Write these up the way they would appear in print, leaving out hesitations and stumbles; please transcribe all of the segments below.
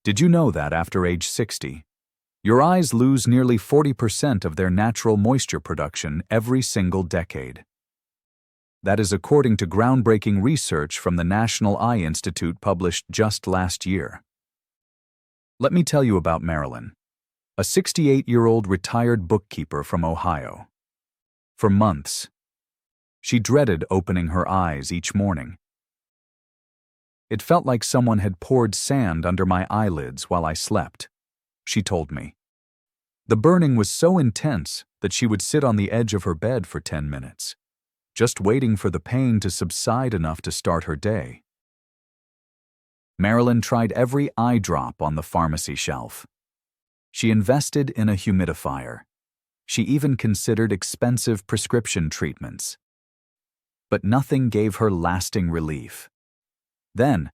Did you know that after age 60, your eyes lose nearly 40% of their natural moisture production every single decade? That is according to groundbreaking research from the National Eye Institute published just last year. Let me tell you about Marilyn, a 68-year-old retired bookkeeper from Ohio. For months, she dreaded opening her eyes each morning. "It felt like someone had poured sand under my eyelids while I slept," she told me. The burning was so intense that she would sit on the edge of her bed for 10 minutes, just waiting for the pain to subside enough to start her day. Marilyn tried every eye drop on the pharmacy shelf. She invested in a humidifier. She even considered expensive prescription treatments. But nothing gave her lasting relief. Then,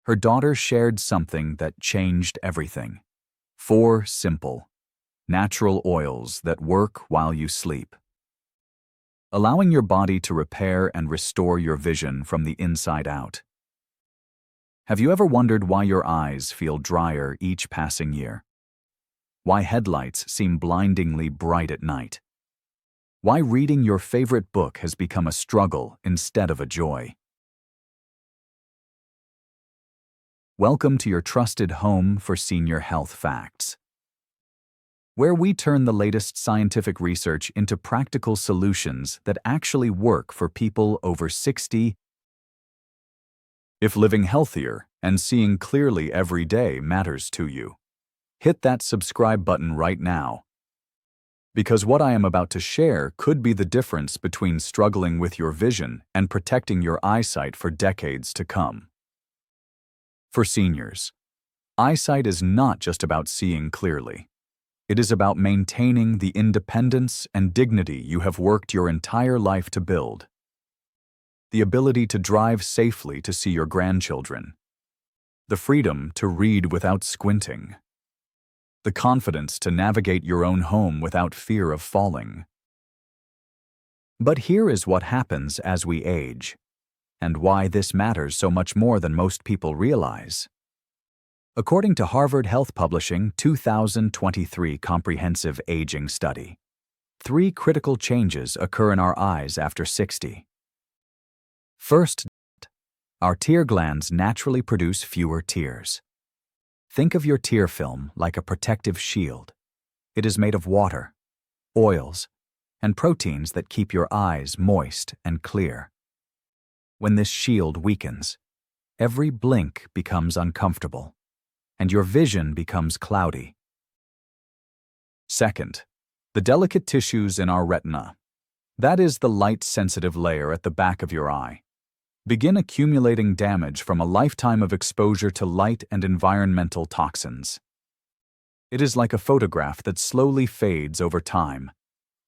her daughter shared something that changed everything. 4 simple, natural oils that work while you sleep, allowing your body to repair and restore your vision from the inside out. Have you ever wondered why your eyes feel drier each passing year? Why headlights seem blindingly bright at night? Why reading your favorite book has become a struggle instead of a joy? Welcome to your trusted home for senior health facts, where we turn the latest scientific research into practical solutions that actually work for people over 60. If living healthier and seeing clearly every day matters to you, hit that subscribe button right now. Because what I am about to share could be the difference between struggling with your vision and protecting your eyesight for decades to come. For seniors, eyesight is not just about seeing clearly. It is about maintaining the independence and dignity you have worked your entire life to build. The ability to drive safely to see your grandchildren. The freedom to read without squinting. The confidence to navigate your own home without fear of falling. But here is what happens as we age, and why this matters so much more than most people realize. According to Harvard Health Publishing 2023 Comprehensive Aging Study, 3 critical changes occur in our eyes after 60. First, our tear glands naturally produce fewer tears. Think of your tear film like a protective shield. It is made of water, oils, and proteins that keep your eyes moist and clear. When this shield weakens, every blink becomes uncomfortable, and your vision becomes cloudy. Second, the delicate tissues in our retina, that is the light-sensitive layer at the back of your eye, begin accumulating damage from a lifetime of exposure to light and environmental toxins. It is like a photograph that slowly fades over time,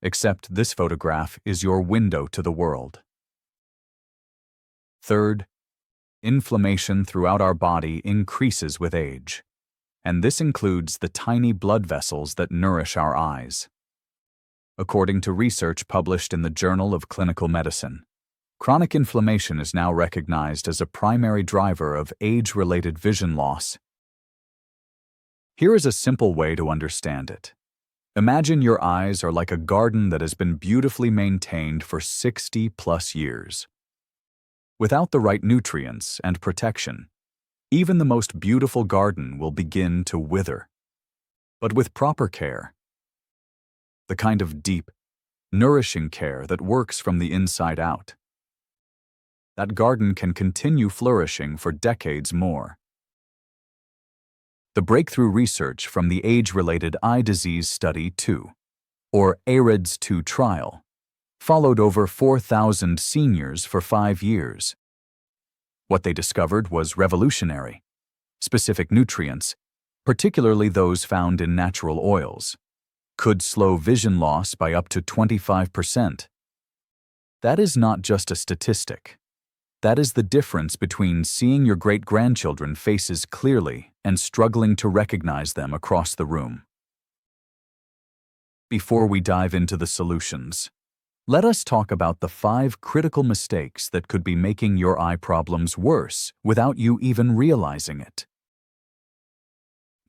except this photograph is your window to the world. Third, inflammation throughout our body increases with age, and this includes the tiny blood vessels that nourish our eyes. According to research published in the Journal of Clinical Medicine, chronic inflammation is now recognized as a primary driver of age-related vision loss. Here is a simple way to understand it. Imagine your eyes are like a garden that has been beautifully maintained for 60+ years. Without the right nutrients and protection, even the most beautiful garden will begin to wither. But with proper care, the kind of deep, nourishing care that works from the inside out, that garden can continue flourishing for decades more. The breakthrough research from the Age-Related Eye Disease Study 2, or AREDS 2 trial, followed over 4,000 seniors for 5 years. What they discovered was revolutionary. Specific nutrients, particularly those found in natural oils, could slow vision loss by up to 25%. That is not just a statistic. That is the difference between seeing your great-grandchildren faces clearly and struggling to recognize them across the room. Before we dive into the solutions, let us talk about the 5 critical mistakes that could be making your eye problems worse without you even realizing it.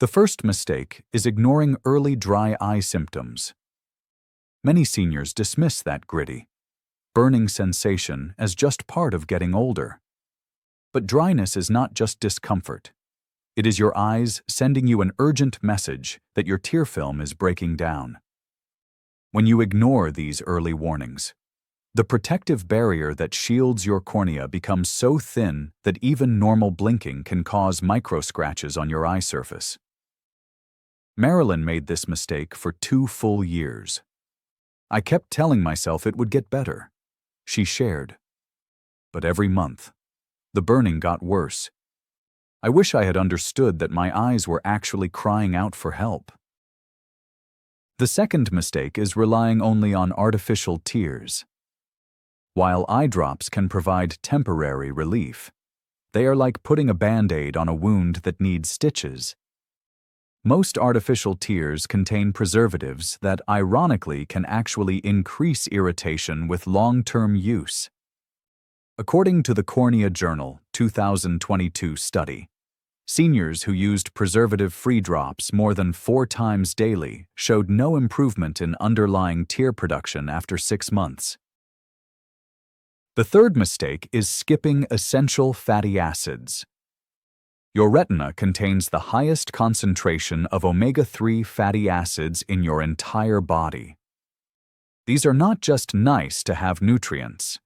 The first mistake is ignoring early dry eye symptoms. Many seniors dismiss that gritty, burning sensation as just part of getting older. But dryness is not just discomfort. It is your eyes sending you an urgent message that your tear film is breaking down. When you ignore these early warnings, the protective barrier that shields your cornea becomes so thin that even normal blinking can cause micro-scratches on your eye surface. Marilyn made this mistake for 2 full years. I kept telling myself it would get better, she shared. But every month, the burning got worse. I wish I had understood that my eyes were actually crying out for help. The second mistake is relying only on artificial tears. While eye drops can provide temporary relief, they are like putting a Band-Aid on a wound that needs stitches. Most artificial tears contain preservatives that ironically can actually increase irritation with long-term use. According to the Cornea Journal 2022 study, seniors who used preservative-free drops more than 4 times daily showed no improvement in underlying tear production after 6 months. The third mistake is skipping essential fatty acids. Your retina contains the highest concentration of omega-3 fatty acids in your entire body. These are not just nice to have nutrients.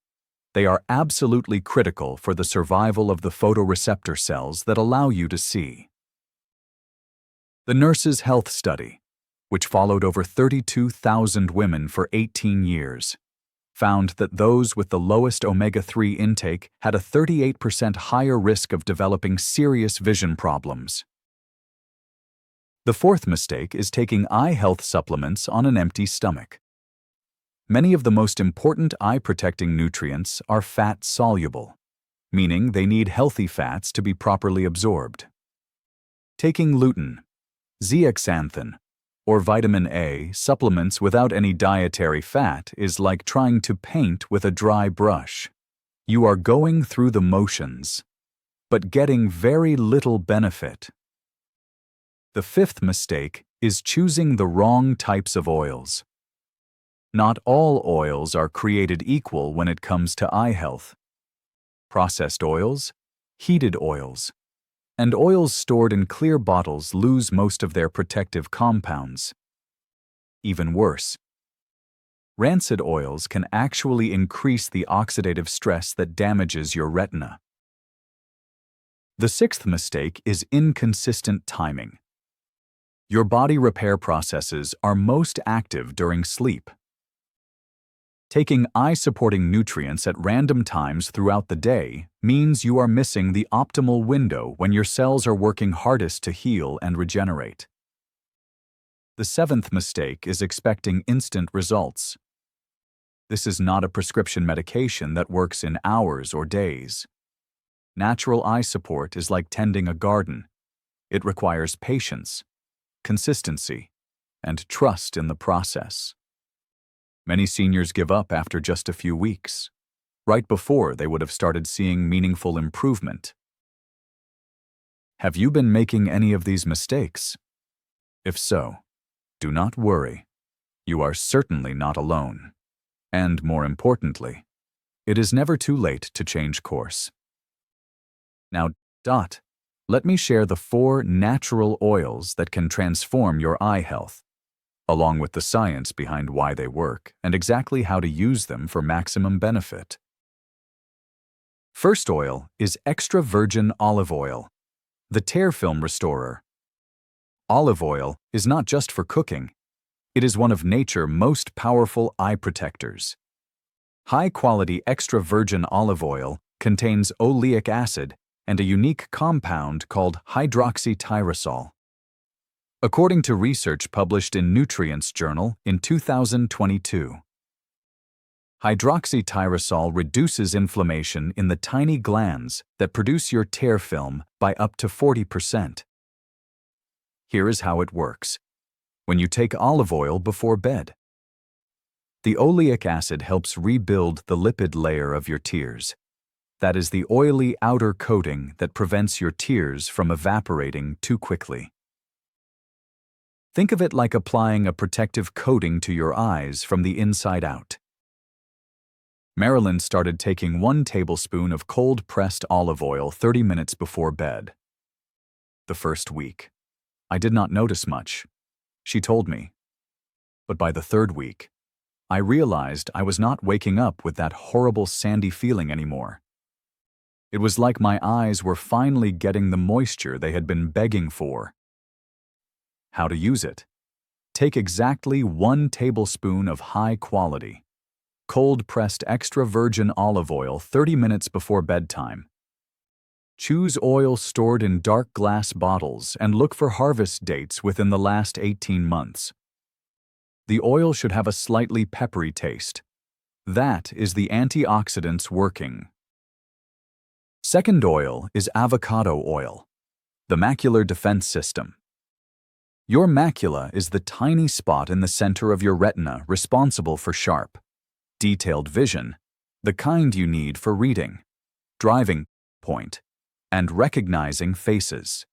They are absolutely critical for the survival of the photoreceptor cells that allow you to see. The Nurses' Health Study, which followed over 32,000 women for 18 years, found that those with the lowest omega-3 intake had a 38% higher risk of developing serious vision problems. The fourth mistake is taking eye health supplements on an empty stomach. Many of the most important eye-protecting nutrients are fat-soluble, meaning they need healthy fats to be properly absorbed. Taking lutein, zeaxanthin, or vitamin A supplements without any dietary fat is like trying to paint with a dry brush. You are going through the motions, but getting very little benefit. The fifth mistake is choosing the wrong types of oils. Not all oils are created equal when it comes to eye health. Processed oils, heated oils, and oils stored in clear bottles lose most of their protective compounds. Even worse, rancid oils can actually increase the oxidative stress that damages your retina. The sixth mistake is inconsistent timing. Your body repair processes are most active during sleep. Taking eye-supporting nutrients at random times throughout the day means you are missing the optimal window when your cells are working hardest to heal and regenerate. The seventh mistake is expecting instant results. This is not a prescription medication that works in hours or days. Natural eye support is like tending a garden. It requires patience, consistency, and trust in the process. Many seniors give up after just a few weeks, right before they would have started seeing meaningful improvement. Have you been making any of these mistakes? If so, do not worry. You are certainly not alone. And more importantly, it is never too late to change course. Now, let me share the 4 natural oils that can transform your eye health, along with the science behind why they work and exactly how to use them for maximum benefit. First oil is extra virgin olive oil, the tear film restorer. Olive oil is not just for cooking. It is one of nature's most powerful eye protectors. High-quality extra virgin olive oil contains oleic acid and a unique compound called hydroxytyrosol. According to research published in Nutrients Journal in 2022, hydroxytyrosol reduces inflammation in the tiny glands that produce your tear film by up to 40%. Here is how it works. When you take olive oil before bed, the oleic acid helps rebuild the lipid layer of your tears. That is the oily outer coating that prevents your tears from evaporating too quickly. Think of it like applying a protective coating to your eyes from the inside out. Marilyn started taking 1 tablespoon of cold-pressed olive oil 30 minutes before bed. The first week, I did not notice much, she told me. But by the 3rd week, I realized I was not waking up with that horrible sandy feeling anymore. It was like my eyes were finally getting the moisture they had been begging for. How to use it? Take exactly 1 tablespoon of high-quality, cold-pressed extra virgin olive oil 30 minutes before bedtime. Choose oil stored in dark glass bottles and look for harvest dates within the last 18 months. The oil should have a slightly peppery taste. That is the antioxidants working. Second oil is avocado oil, the macular defense system. Your macula is the tiny spot in the center of your retina responsible for sharp, detailed vision, the kind you need for reading, driving, and recognizing faces.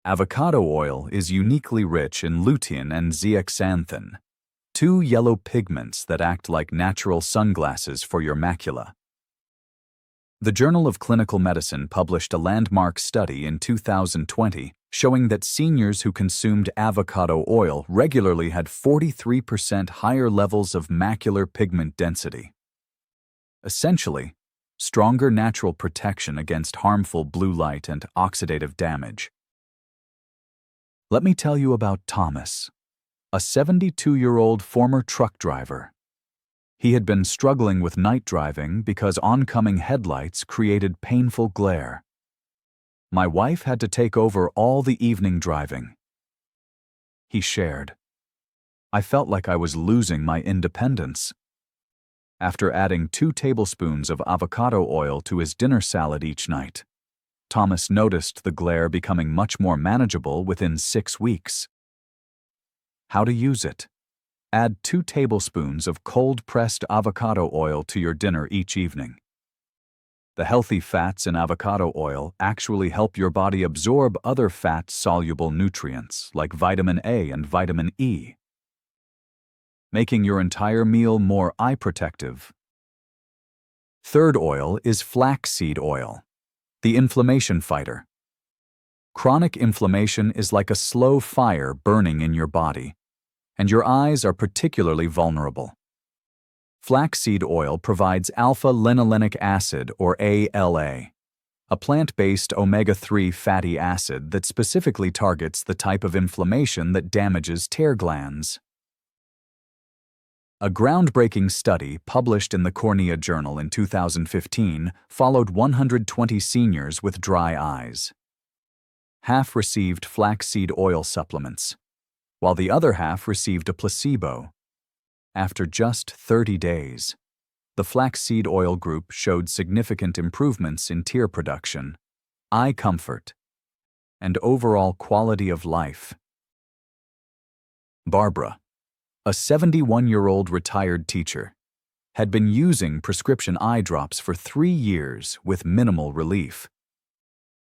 Avocado oil is uniquely rich in lutein and zeaxanthin, 2 yellow pigments that act like natural sunglasses for your macula. The Journal of Clinical Medicine published a landmark study in 2020 showing that seniors who consumed avocado oil regularly had 43% higher levels of macular pigment density. Essentially, stronger natural protection against harmful blue light and oxidative damage. Let me tell you about Thomas, a 72-year-old former truck driver. He had been struggling with night driving because oncoming headlights created painful glare. My wife had to take over all the evening driving. He shared. I felt like I was losing my independence. After adding 2 tablespoons of avocado oil to his dinner salad each night, Thomas noticed the glare becoming much more manageable within 6 weeks. How to use it? Add 2 tablespoons of cold-pressed avocado oil to your dinner each evening. The healthy fats in avocado oil actually help your body absorb other fat-soluble nutrients like vitamin A and vitamin E, making your entire meal more eye protective. Third oil is flaxseed oil, the inflammation fighter. Chronic inflammation is like a slow fire burning in your body, and your eyes are particularly vulnerable. Flaxseed oil provides alpha-linolenic acid, or ALA, a plant-based omega-3 fatty acid that specifically targets the type of inflammation that damages tear glands. A groundbreaking study published in the Cornea Journal in 2015 followed 120 seniors with dry eyes. Half received flaxseed oil supplements, while the other half received a placebo. After just 30 days, the flaxseed oil group showed significant improvements in tear production, eye comfort, and overall quality of life. Barbara, a 71-year-old retired teacher, had been using prescription eye drops for 3 years with minimal relief.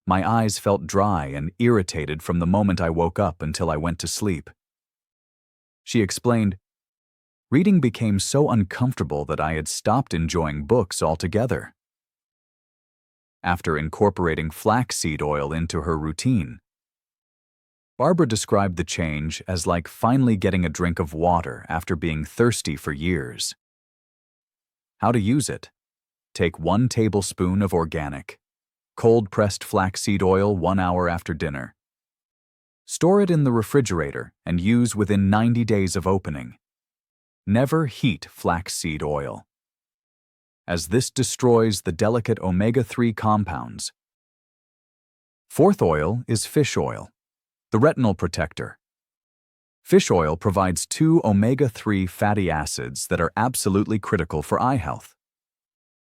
My eyes felt dry and irritated from the moment I woke up until I went to sleep. She explained, reading became so uncomfortable that I had stopped enjoying books altogether. After incorporating flaxseed oil into her routine, Barbara described the change as like finally getting a drink of water after being thirsty for years. How to use it? Take 1 tablespoon of organic, cold-pressed flaxseed oil 1 hour after dinner. Store it in the refrigerator and use within 90 days of opening. Never heat flaxseed oil, as this destroys the delicate omega-3 compounds. Fourth oil is fish oil, the retinal protector. Fish oil provides 2 omega-3 fatty acids that are absolutely critical for eye health: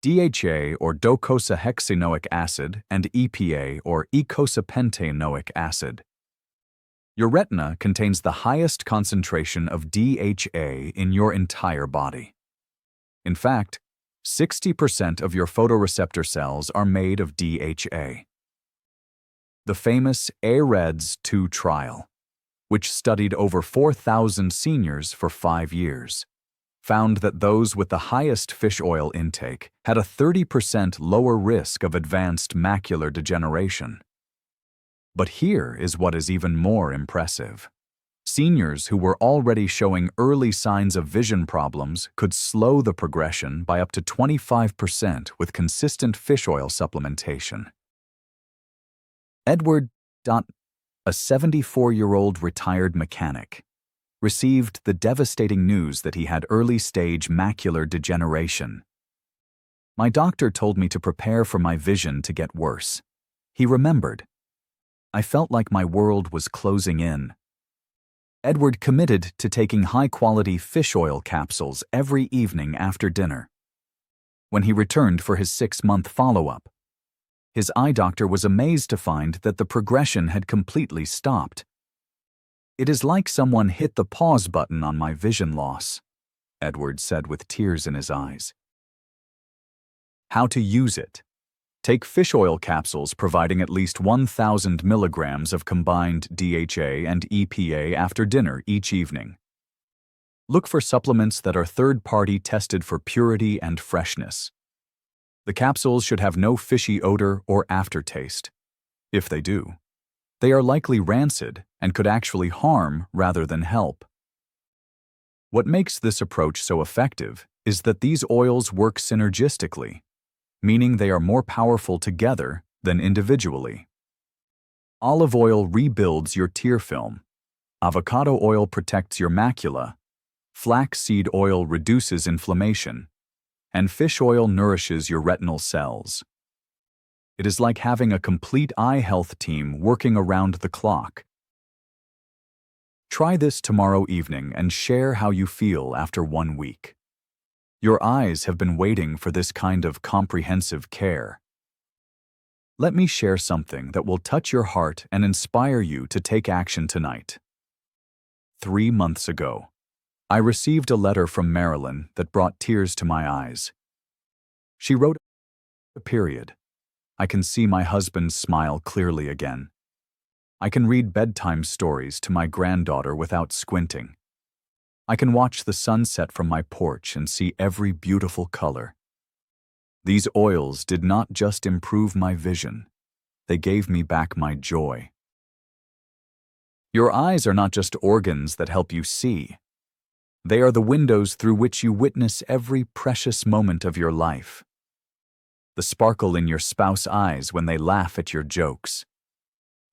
DHA, or docosahexaenoic acid, and EPA, or eicosapentaenoic acid. Your retina contains the highest concentration of DHA in your entire body. In fact, 60% of your photoreceptor cells are made of DHA. The famous AREDS 2 trial, which studied over 4,000 seniors for 5 years, found that those with the highest fish oil intake had a 30% lower risk of advanced macular degeneration. But here is what is even more impressive. Seniors who were already showing early signs of vision problems could slow the progression by up to 25% with consistent fish oil supplementation. Edward, a 74-year-old retired mechanic, received the devastating news that he had early-stage macular degeneration. "My doctor told me to prepare for my vision to get worse," he remembered. "I felt like my world was closing in." Edward committed to taking high-quality fish oil capsules every evening after dinner. When he returned for his 6-month follow-up, his eye doctor was amazed to find that the progression had completely stopped. "It is like someone hit the pause button on my vision loss," Edward said with tears in his eyes. How to use it. Take fish oil capsules providing at least 1,000 milligrams of combined DHA and EPA after dinner each evening. Look for supplements that are third-party tested for purity and freshness. The capsules should have no fishy odor or aftertaste. If they do, they are likely rancid and could actually harm rather than help. What makes this approach so effective is that these oils work synergistically, meaning they are more powerful together than individually. Olive oil rebuilds your tear film. Avocado oil protects your macula. Flaxseed oil reduces inflammation. And fish oil nourishes your retinal cells. It is like having a complete eye health team working around the clock. Try this tomorrow evening and share how you feel after 1 week. Your eyes have been waiting for this kind of comprehensive care. Let me share something that will touch your heart and inspire you to take action tonight. 3 months ago, I received a letter from Marilyn that brought tears to my eyes. She wrote, "Period. I can see my husband's smile clearly again. I can read bedtime stories to my granddaughter without squinting. I can watch the sunset from my porch and see every beautiful color. These oils did not just improve my vision, they gave me back my joy." Your eyes are not just organs that help you see. They are the windows through which you witness every precious moment of your life. The sparkle in your spouse's eyes when they laugh at your jokes.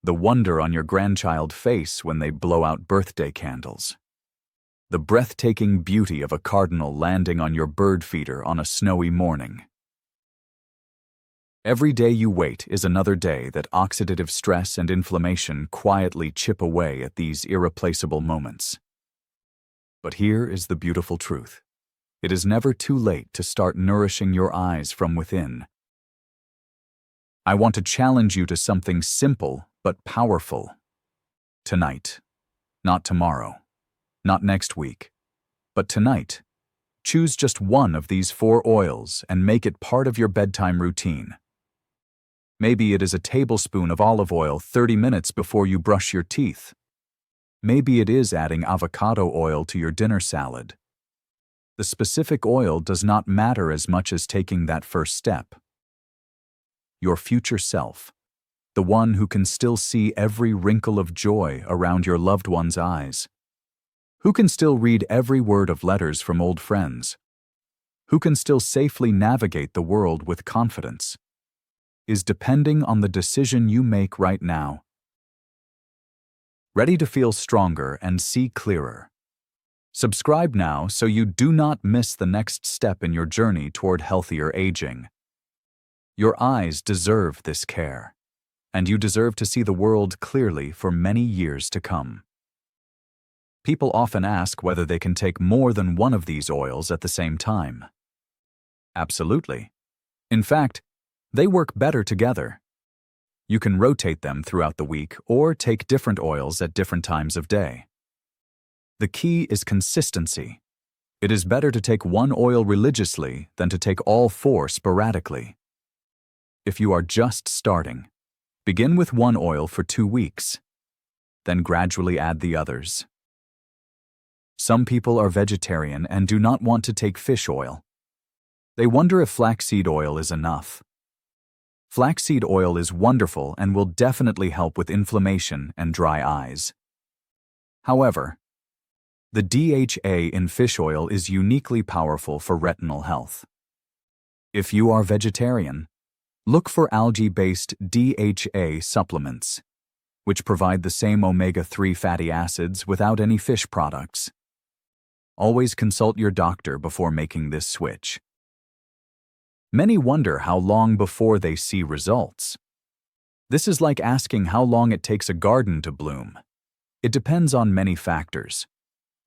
The wonder on your grandchild's face when they blow out birthday candles. The breathtaking beauty of a cardinal landing on your bird feeder on a snowy morning. Every day you wait is another day that oxidative stress and inflammation quietly chip away at these irreplaceable moments. But here is the beautiful truth. It is never too late to start nourishing your eyes from within. I want to challenge you to something simple but powerful. Tonight, not tomorrow, not next week, but tonight, choose just one of these 4 oils and make it part of your bedtime routine. Maybe it is a tablespoon of olive oil 30 minutes before you brush your teeth. Maybe it is adding avocado oil to your dinner salad. The specific oil does not matter as much as taking that first step. Your future self, the one who can still see every wrinkle of joy around your loved one's eyes, who can still read every word of letters from old friends, who can still safely navigate the world with confidence, is depending on the decision you make right now. Ready to feel stronger and see clearer? Subscribe now so you do not miss the next step in your journey toward healthier aging. Your eyes deserve this care, and you deserve to see the world clearly for many years to come. People often ask whether they can take more than one of these oils at the same time. Absolutely. In fact, they work better together. You can rotate them throughout the week or take different oils at different times of day. The key is consistency. It is better to take one oil religiously than to take all 4 sporadically. If you are just starting, begin with one oil for 2 weeks. then gradually add the others. Some people are vegetarian and do not want to take fish oil. They wonder if flaxseed oil is enough. Flaxseed oil is wonderful and will definitely help with inflammation and dry eyes. However, the DHA in fish oil is uniquely powerful for retinal health. If you are vegetarian, look for algae-based DHA supplements, which provide the same omega-3 fatty acids without any fish products. Always consult your doctor before making this switch. Many wonder how long before they see results. This is like asking how long it takes a garden to bloom. It depends on many factors,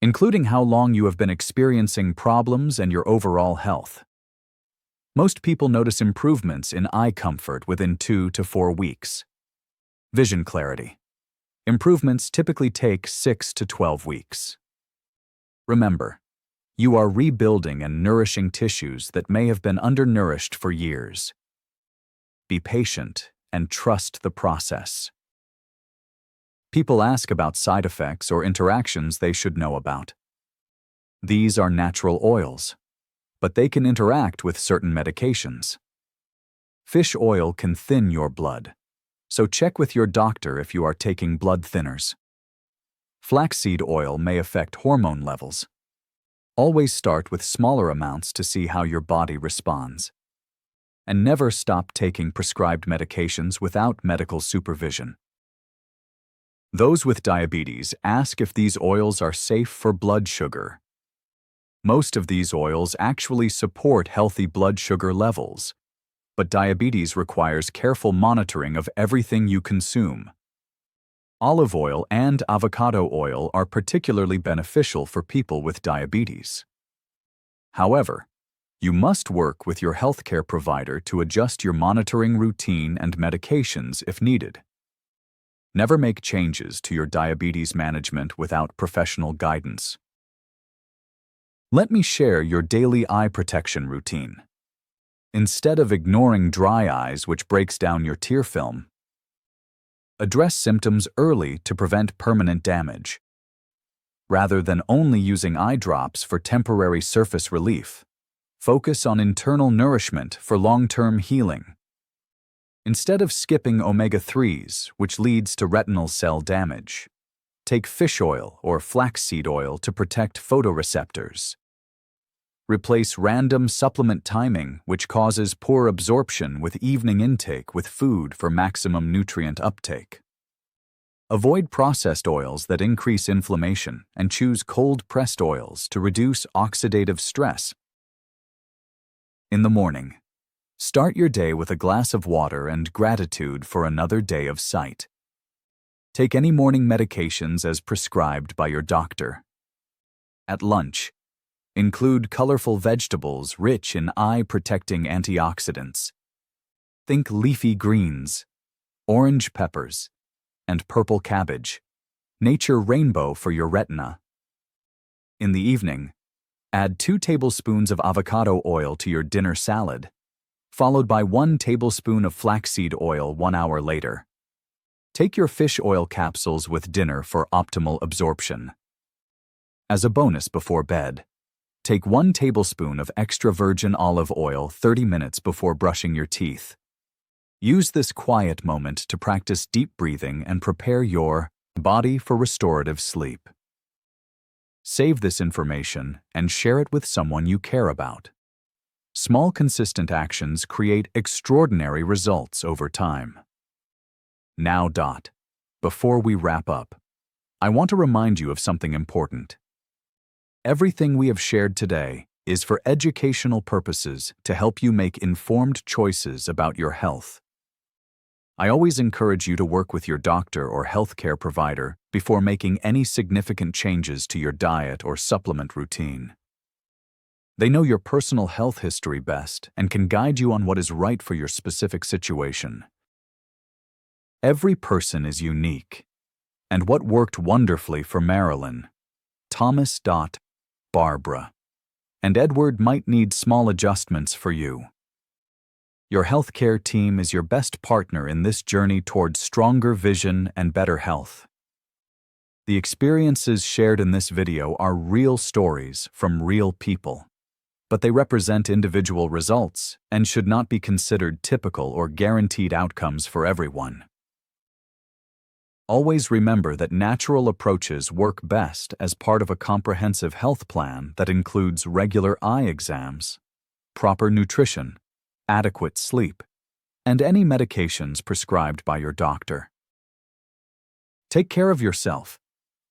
including how long you have been experiencing problems and your overall health. Most people notice improvements in eye comfort within 2 to 4 weeks. Vision clarity. Improvements typically take 6 to 12 weeks. Remember, you are rebuilding and nourishing tissues that may have been undernourished for years. Be patient and trust the process. People ask about side effects or interactions they should know about. These are natural oils, but they can interact with certain medications. Fish oil can thin your blood, so check with your doctor if you are taking blood thinners. Flaxseed oil may affect hormone levels. Always start with smaller amounts to see how your body responds. And never stop taking prescribed medications without medical supervision. Those with diabetes ask if these oils are safe for blood sugar. Most of these oils actually support healthy blood sugar levels, but diabetes requires careful monitoring of everything you consume. Olive oil and avocado oil are particularly beneficial for people with diabetes. However, you must work with your healthcare provider to adjust your monitoring routine and medications if needed. Never make changes to your diabetes management without professional guidance. Let me share your daily eye protection routine. Instead of ignoring dry eyes, which breaks down your tear film, address symptoms early to prevent permanent damage. Rather than only using eye drops for temporary surface relief, focus on internal nourishment for long-term healing. Instead of skipping omega-3s, which leads to retinal cell damage, take fish oil or flaxseed oil to protect photoreceptors. Replace random supplement timing, which causes poor absorption, with evening intake with food for maximum nutrient uptake. Avoid processed oils that increase inflammation and choose cold-pressed oils to reduce oxidative stress. In the morning, start your day with a glass of water and gratitude for another day of sight. Take any morning medications as prescribed by your doctor. At lunch, include colorful vegetables rich in eye-protecting antioxidants. Think leafy greens, orange peppers, and purple cabbage. Nature rainbow for your retina. In the evening, add 2 tablespoons of avocado oil to your dinner salad, followed by 1 tablespoon of flaxseed oil 1 hour later. Take your fish oil capsules with dinner for optimal absorption. As a bonus before bed, take 1 tablespoon of extra virgin olive oil 30 minutes before brushing your teeth. Use this quiet moment to practice deep breathing and prepare your body for restorative sleep. Save this information and share it with someone you care about. Small, consistent actions create extraordinary results over time. Now, before we wrap up, I want to remind you of something important. Everything we have shared today is for educational purposes to help you make informed choices about your health. I always encourage you to work with your doctor or healthcare provider before making any significant changes to your diet or supplement routine. They know your personal health history best and can guide you on what is right for your specific situation. Every person is unique, and what worked wonderfully for Marilyn, Thomas, Barbara, and Edward might need small adjustments for you. Your healthcare team is your best partner in this journey towards stronger vision and better health. The experiences shared in this video are real stories from real people, but they represent individual results and should not be considered typical or guaranteed outcomes for everyone. Always remember that natural approaches work best as part of a comprehensive health plan that includes regular eye exams, proper nutrition, adequate sleep, and any medications prescribed by your doctor. Take care of yourself,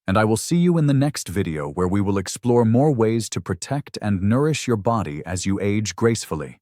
and I will see you in the next video where we will explore more ways to protect and nourish your body as you age gracefully.